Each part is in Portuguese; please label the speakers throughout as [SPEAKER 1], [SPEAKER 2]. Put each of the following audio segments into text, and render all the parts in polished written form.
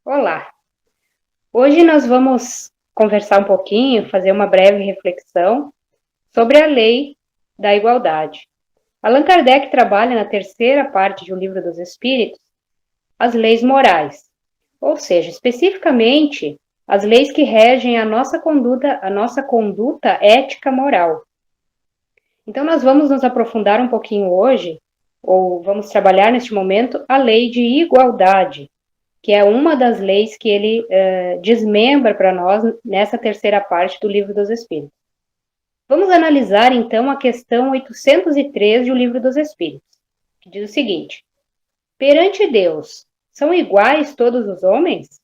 [SPEAKER 1] Olá! Hoje nós vamos conversar um pouquinho, fazer uma breve reflexão sobre a lei da igualdade. Allan Kardec trabalha na terceira parte de O Livro dos Espíritos, as leis morais, ou seja, especificamente as leis que regem a nossa conduta ética moral. Então nós vamos nos aprofundar um pouquinho hoje, ou vamos trabalhar neste momento, a lei de igualdade, que é uma das leis que ele desmembra para nós nessa terceira parte do Livro dos Espíritos. Vamos analisar, então, a questão 803 do Livro dos Espíritos, que diz o seguinte: perante Deus, são iguais todos os homens?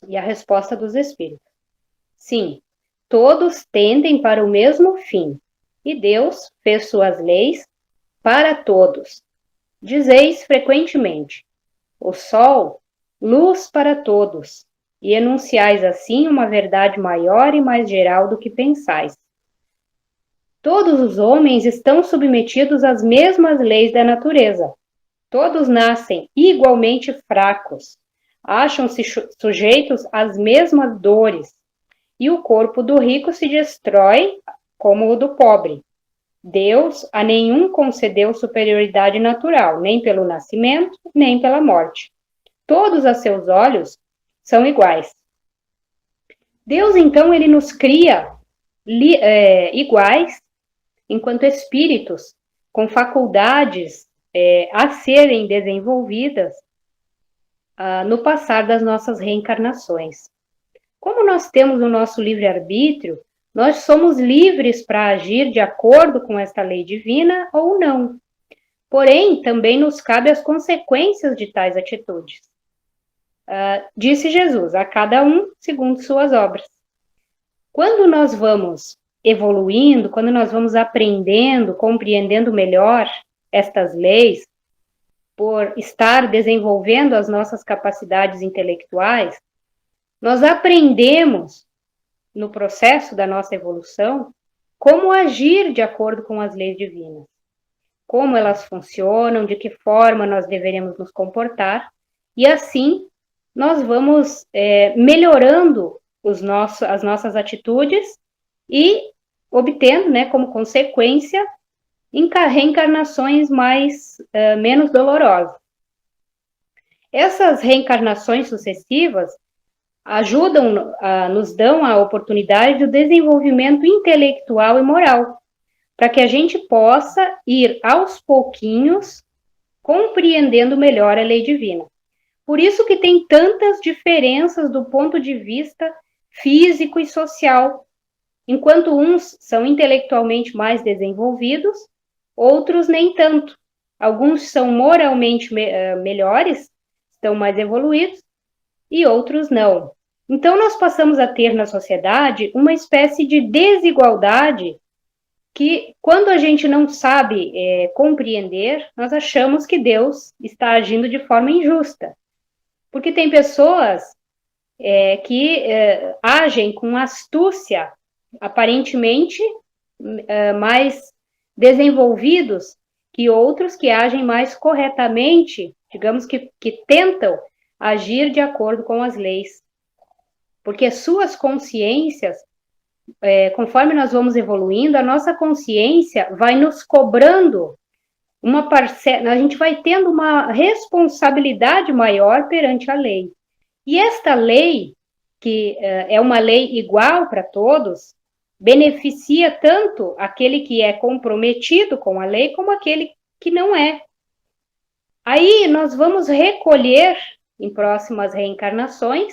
[SPEAKER 1] E a resposta dos Espíritos: sim, todos tendem para o mesmo fim, e Deus fez suas leis para todos. Dizeis frequentemente: o sol, luz para todos, e enunciais assim uma verdade maior e mais geral do que pensais. Todos os homens estão submetidos às mesmas leis da natureza. Todos nascem igualmente fracos, acham-se sujeitos às mesmas dores, e o corpo do rico se destrói como o do pobre. Deus a nenhum concedeu superioridade natural, nem pelo nascimento, nem pela morte. Todos a seus olhos são iguais. Deus, então, ele nos cria iguais enquanto espíritos, com faculdades a serem desenvolvidas no passar das nossas reencarnações. Como nós temos o nosso livre-arbítrio, nós somos livres para agir de acordo com esta lei divina ou não. Porém, também nos cabe as consequências de tais atitudes. Disse Jesus, a cada um segundo suas obras. Quando nós vamos evoluindo, quando nós vamos aprendendo, compreendendo melhor estas leis, por estar desenvolvendo as nossas capacidades intelectuais, nós aprendemos, no processo da nossa evolução, como agir de acordo com as leis divinas, como elas funcionam, de que forma nós deveremos nos comportar, e assim nós vamos melhorando as nossas atitudes e obtendo, né, como consequência, reencarnações menos dolorosas. Essas reencarnações sucessivas ajudam, nos dão a oportunidade do desenvolvimento intelectual e moral, para que a gente possa ir aos pouquinhos compreendendo melhor a lei divina. Por isso que tem tantas diferenças do ponto de vista físico e social. Enquanto uns são intelectualmente mais desenvolvidos, outros nem tanto. Alguns são moralmente melhores, estão mais evoluídos, e outros não. Então, nós passamos a ter na sociedade uma espécie de desigualdade que, quando a gente não sabe compreender, nós achamos que Deus está agindo de forma injusta. Porque tem pessoas que agem com astúcia, aparentemente mais desenvolvidos que outros que agem mais corretamente, digamos que tentam agir de acordo com as leis. Porque suas consciências, conforme nós vamos evoluindo, a nossa consciência vai nos cobrando uma parcela, a gente vai tendo uma responsabilidade maior perante a lei. E esta lei, que é uma lei igual para todos, beneficia tanto aquele que é comprometido com a lei, como aquele que não é. Aí nós vamos recolher, em próximas reencarnações,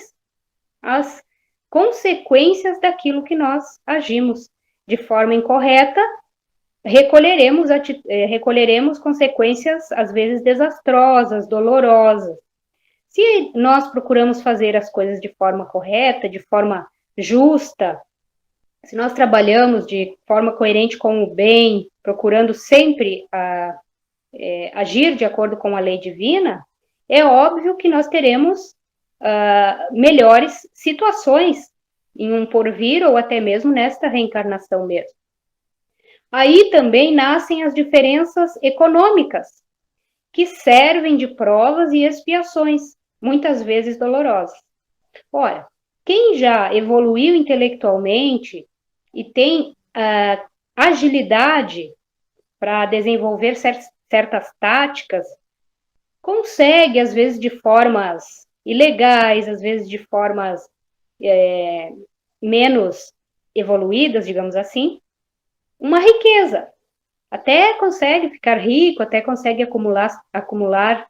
[SPEAKER 1] as consequências daquilo que nós agimos de forma incorreta, recolheremos consequências, às vezes, desastrosas, dolorosas. Se nós procuramos fazer as coisas de forma correta, de forma justa, se nós trabalhamos de forma coerente com o bem, procurando sempre agir de acordo com a lei divina, é óbvio que nós teremos melhores situações em um porvir ou até mesmo nesta reencarnação mesmo. Aí também nascem as diferenças econômicas, que servem de provas e expiações. muitas vezes dolorosas. Ora, quem já evoluiu intelectualmente e tem agilidade para desenvolver certas táticas, consegue, às vezes, de formas ilegais, às vezes de formas menos evoluídas, digamos assim, uma riqueza. Até consegue ficar rico, até consegue acumular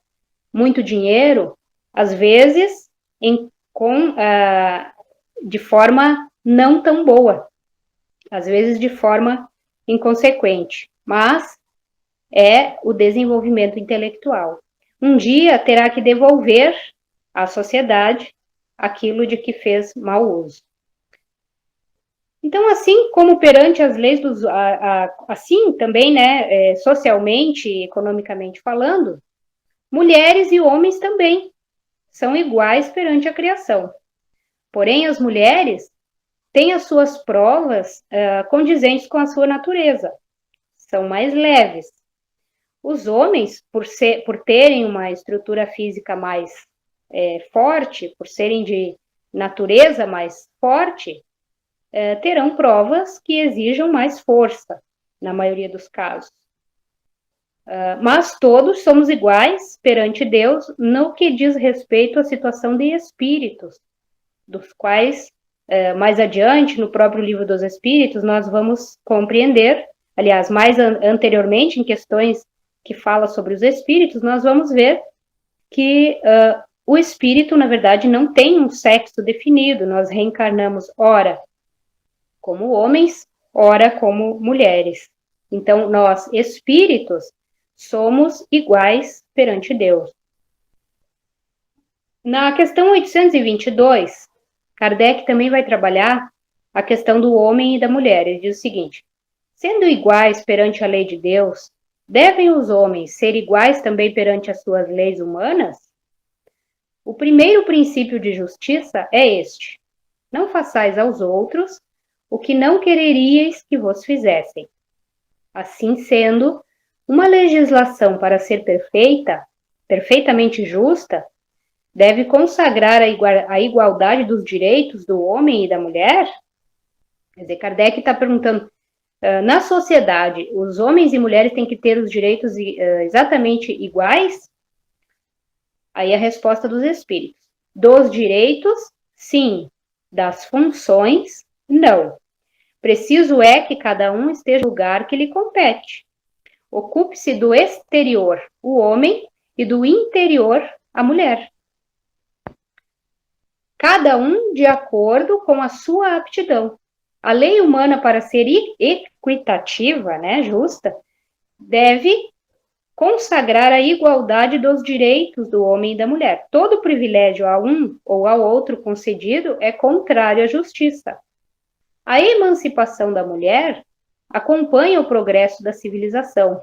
[SPEAKER 1] muito dinheiro, às vezes de forma não tão boa, às vezes de forma inconsequente, mas é o desenvolvimento intelectual. Um dia terá que devolver à sociedade aquilo de que fez mau uso. Então, assim como perante as leis assim também, né, socialmente e economicamente falando, mulheres e homens também são iguais perante a criação. Porém, as mulheres têm as suas provas condizentes com a sua natureza, são mais leves. Os homens, por terem uma estrutura física mais forte, por serem de natureza mais forte, terão provas que exijam mais força, na maioria dos casos. Mas todos somos iguais perante Deus no que diz respeito à situação de espíritos, dos quais, mais adiante, no próprio livro dos Espíritos, nós vamos compreender, aliás, mais anteriormente, em questões que fala sobre os espíritos, nós vamos ver que o espírito, na verdade, não tem um sexo definido, nós reencarnamos, ora, como homens, ora, como mulheres. Então, nós, espíritos, somos iguais perante Deus. Na questão 822, Kardec também vai trabalhar a questão do homem e da mulher. Ele diz o seguinte: sendo iguais perante a lei de Deus, devem os homens ser iguais também perante as suas leis humanas? O primeiro princípio de justiça é este: não façais aos outros o que não quereríeis que vos fizessem. Assim sendo, uma legislação para ser perfeita, perfeitamente justa, deve consagrar a igualdade dos direitos do homem e da mulher? Quer dizer, Kardec está perguntando, na sociedade, os homens e mulheres têm que ter os direitos exatamente iguais? Aí a resposta dos espíritos: dos direitos, sim. Das funções, não. Preciso é que cada um esteja no lugar que lhe compete. Ocupe-se do exterior, o homem, e do interior, a mulher. Cada um de acordo com a sua aptidão. A lei humana, para ser equitativa, né, justa, deve consagrar a igualdade dos direitos do homem e da mulher. Todo privilégio a um ou ao outro concedido é contrário à justiça. A emancipação da mulher acompanha o progresso da civilização.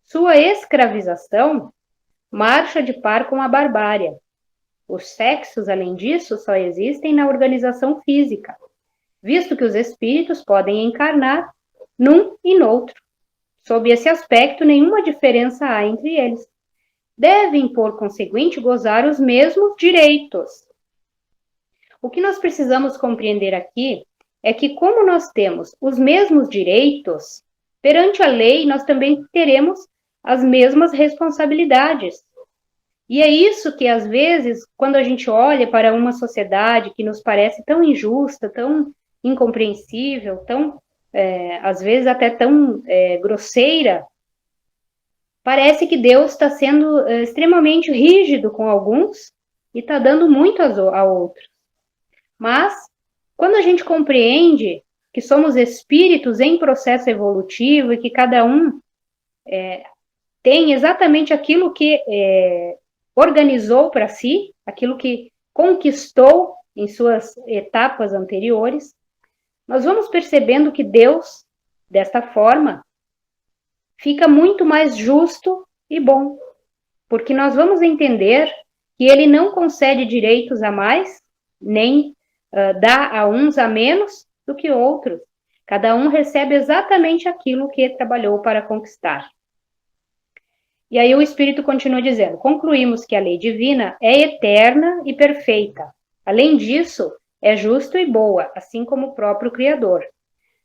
[SPEAKER 1] Sua escravização marcha de par com a barbárie. Os sexos, além disso, só existem na organização física, visto que os espíritos podem encarnar num e noutro. Sob esse aspecto, nenhuma diferença há entre eles. Devem, por conseguinte, gozar os mesmos direitos. O que nós precisamos compreender aqui é que, como nós temos os mesmos direitos, perante a lei, nós também teremos as mesmas responsabilidades. E é isso que, às vezes, quando a gente olha para uma sociedade que nos parece tão injusta, tão incompreensível, tão, às vezes, até tão grosseira, parece que Deus está sendo extremamente rígido com alguns e está dando muito a outros. Mas, quando a gente compreende que somos espíritos em processo evolutivo e que cada um tem exatamente aquilo que organizou para si, aquilo que conquistou em suas etapas anteriores, nós vamos percebendo que Deus, desta forma, fica muito mais justo e bom, porque nós vamos entender que ele não concede direitos a mais, nem dá a uns a menos do que outros. Cada um recebe exatamente aquilo que trabalhou para conquistar. E aí o Espírito continua dizendo: concluímos que a lei divina é eterna e perfeita. Além disso, é justo e boa, assim como o próprio Criador.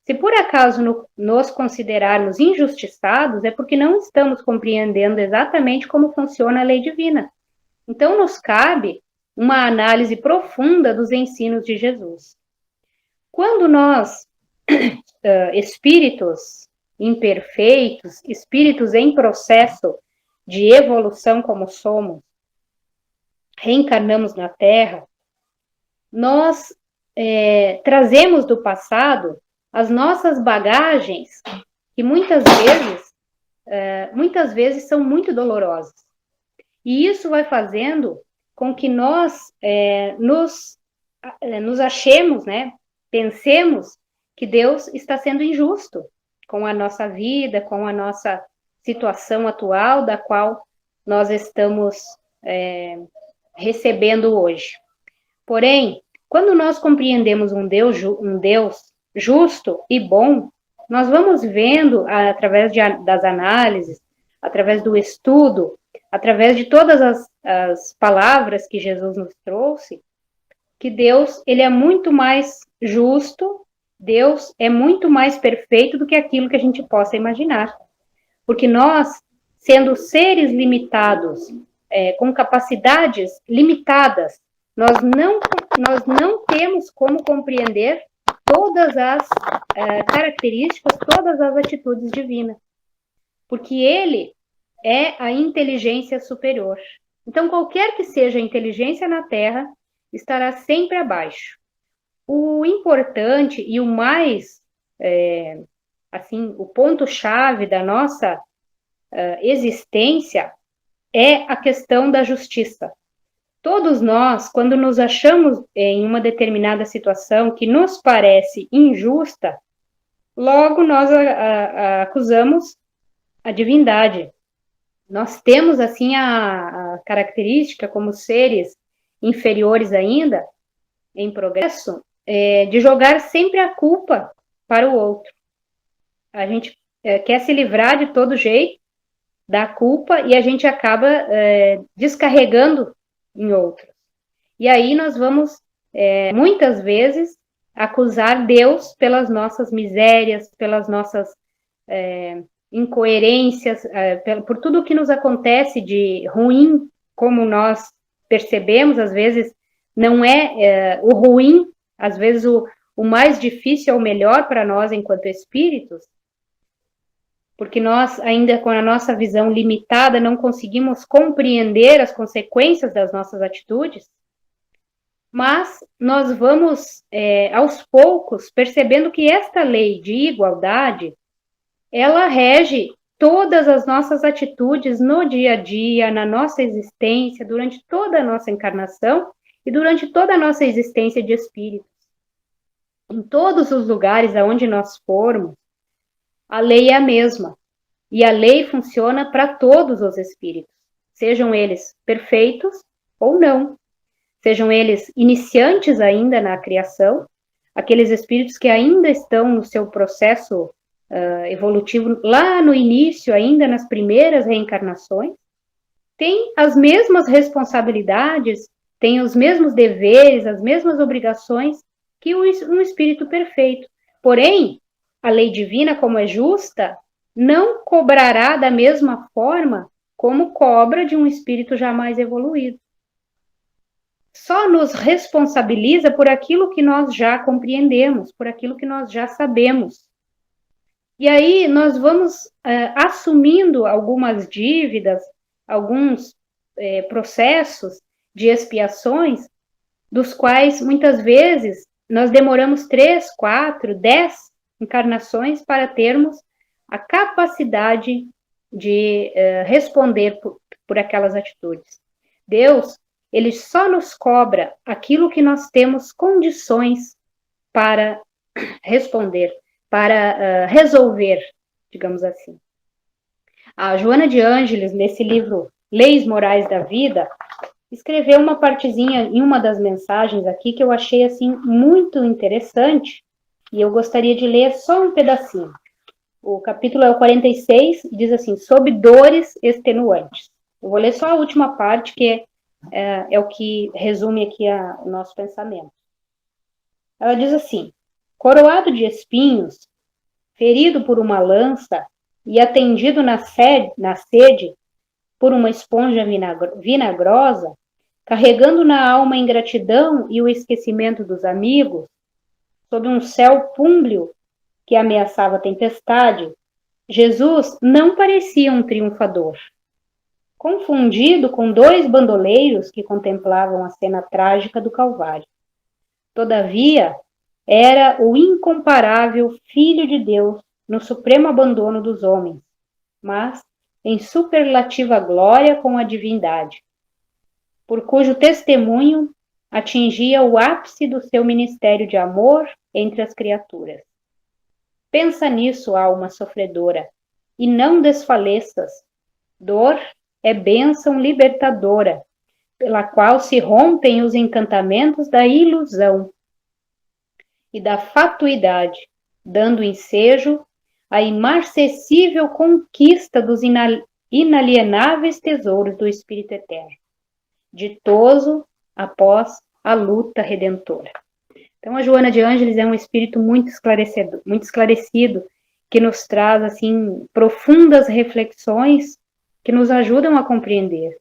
[SPEAKER 1] Se por acaso nos considerarmos injustiçados, é porque não estamos compreendendo exatamente como funciona a lei divina. Então, nos cabe uma análise profunda dos ensinos de Jesus. Quando nós, espíritos imperfeitos, espíritos em processo de evolução como somos, reencarnamos na Terra, nós trazemos do passado as nossas bagagens, que muitas vezes são muito dolorosas. E isso vai fazendo com que nós nos achemos, né? Pensemos que Deus está sendo injusto com a nossa vida, com a nossa situação atual, da qual nós estamos recebendo hoje. Porém, quando nós compreendemos um Deus justo e bom, nós vamos vendo, através das análises, através do estudo, através de todas as palavras que Jesus nos trouxe, que Deus, ele é muito mais justo, Deus é muito mais perfeito do que aquilo que a gente possa imaginar. Porque nós, sendo seres limitados, com capacidades limitadas, nós não temos como compreender todas as características, todas as atitudes divinas. Porque ele é a inteligência superior. Então, qualquer que seja a inteligência na Terra, estará sempre abaixo. O importante e o mais, o ponto-chave da nossa existência é a questão da justiça. Todos nós, quando nos achamos em uma determinada situação que nos parece injusta, logo nós acusamos a divindade. Nós temos, assim, a característica, como seres inferiores ainda, em progresso, de jogar sempre a culpa para o outro. A gente quer se livrar de todo jeito da culpa e a gente acaba descarregando em outros. E aí nós vamos, muitas vezes, acusar Deus pelas nossas misérias, pelas nossas incoerências, por tudo que nos acontece de ruim, como nós percebemos, às vezes não é o ruim, às vezes o mais difícil é o melhor para nós enquanto espíritos, porque nós ainda com a nossa visão limitada não conseguimos compreender as consequências das nossas atitudes, mas nós vamos aos poucos percebendo que esta lei de igualdade ela rege todas as nossas atitudes no dia a dia, na nossa existência, durante toda a nossa encarnação e durante toda a nossa existência de espíritos. Em todos os lugares aonde nós formos, a lei é a mesma. E a lei funciona para todos os espíritos, sejam eles perfeitos ou não. Sejam eles iniciantes ainda na criação, aqueles espíritos que ainda estão no seu processo evolutivo lá no início, ainda nas primeiras reencarnações, tem as mesmas responsabilidades, tem os mesmos deveres, as mesmas obrigações que um espírito perfeito. Porém, a lei divina, como é justa, não cobrará da mesma forma como cobra de um espírito jamais evoluído. Só nos responsabiliza por aquilo que nós já compreendemos, por aquilo que nós já sabemos. E aí nós vamos assumindo algumas dívidas, alguns processos de expiações, dos quais muitas vezes nós demoramos 3, 4, 10 encarnações para termos a capacidade de responder por aquelas atitudes. Deus, ele só nos cobra aquilo que nós temos condições para responder, para resolver, digamos assim. A Joana de Ângeles, nesse livro Leis Morais da Vida, escreveu uma partezinha em uma das mensagens aqui que eu achei assim muito interessante e eu gostaria de ler só um pedacinho. O capítulo é o 46 e diz assim, sob dores extenuantes. Eu vou ler só a última parte, que é o que resume aqui o nosso pensamento. Ela diz assim, coroado de espinhos, ferido por uma lança e atendido na sede por uma esponja vinagrosa, carregando na alma a ingratidão e o esquecimento dos amigos, sob um céu púmbleo que ameaçava a tempestade, Jesus não parecia um triunfador. Confundido com dois bandoleiros que contemplavam a cena trágica do Calvário. Todavia, era o incomparável Filho de Deus no supremo abandono dos homens, mas em superlativa glória com a divindade, por cujo testemunho atingia o ápice do seu ministério de amor entre as criaturas. Pensa nisso, alma sofredora, e não desfaleças. Dor é bênção libertadora, pela qual se rompem os encantamentos da ilusão e da fatuidade, dando ensejo à imarcessível conquista dos inalienáveis tesouros do Espírito Eterno, ditoso após a luta redentora. Então, a Joana de Ângeles é um espírito muito esclarecido, que nos traz, assim, profundas reflexões que nos ajudam a compreender.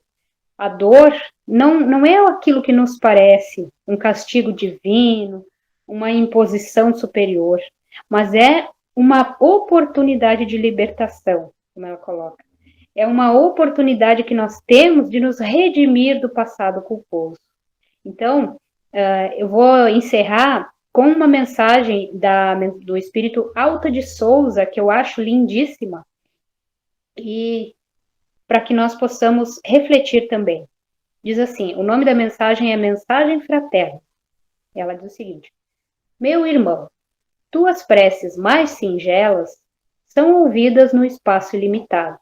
[SPEAKER 1] A dor não é aquilo que nos parece um castigo divino, uma imposição superior, mas é uma oportunidade de libertação, como ela coloca. É uma oportunidade que nós temos de nos redimir do passado culposo. Então, eu vou encerrar com uma mensagem do Espírito Alta de Souza, que eu acho lindíssima, e para que nós possamos refletir também. Diz assim, o nome da mensagem é Mensagem Fraterna. Ela diz o seguinte, meu irmão, tuas preces mais singelas são ouvidas no espaço ilimitado,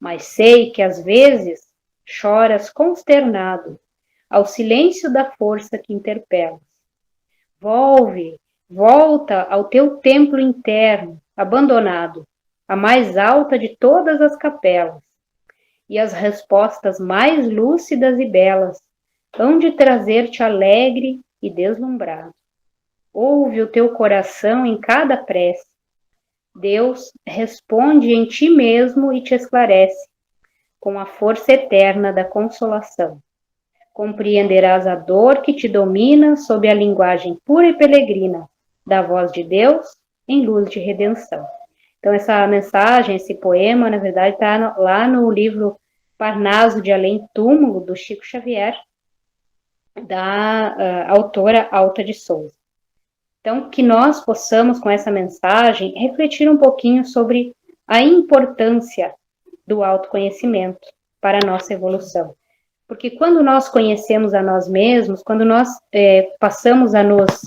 [SPEAKER 1] mas sei que às vezes choras consternado ao silêncio da força que interpelas. Volta ao teu templo interno, abandonado, a mais alta de todas as capelas, e as respostas mais lúcidas e belas hão de trazer-te alegre e deslumbrado. Ouve o teu coração em cada prece. Deus responde em ti mesmo e te esclarece, com a força eterna da consolação. Compreenderás a dor que te domina sob a linguagem pura e peregrina da voz de Deus em luz de redenção. Então, essa mensagem, esse poema, na verdade, está lá no livro Parnaso de Além Túmulo, do Chico Xavier, da autora Alta de Souza. Então, que nós possamos, com essa mensagem, refletir um pouquinho sobre a importância do autoconhecimento para a nossa evolução. Porque quando nós conhecemos a nós mesmos, quando nós passamos a nos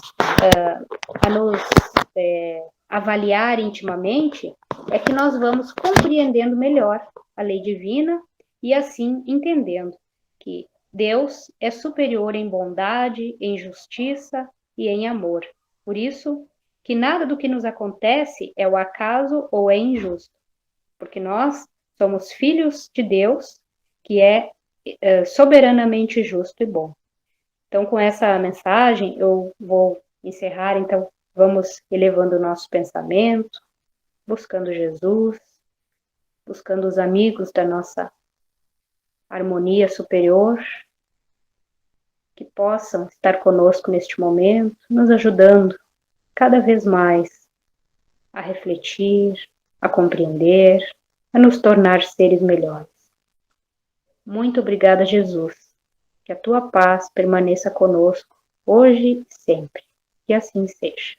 [SPEAKER 1] avaliar intimamente, é que nós vamos compreendendo melhor a lei divina e assim entendendo que Deus é superior em bondade, em justiça e em amor. Por isso, que nada do que nos acontece é o acaso ou é injusto, porque nós somos filhos de Deus, que é soberanamente justo e bom. Então, com essa mensagem, eu vou encerrar, então, vamos elevando o nosso pensamento, buscando Jesus, buscando os amigos da nossa harmonia superior, que possam estar conosco neste momento, nos ajudando cada vez mais a refletir, a compreender, a nos tornar seres melhores. Muito obrigada, Jesus. Que a tua paz permaneça conosco, hoje e sempre. Que assim seja.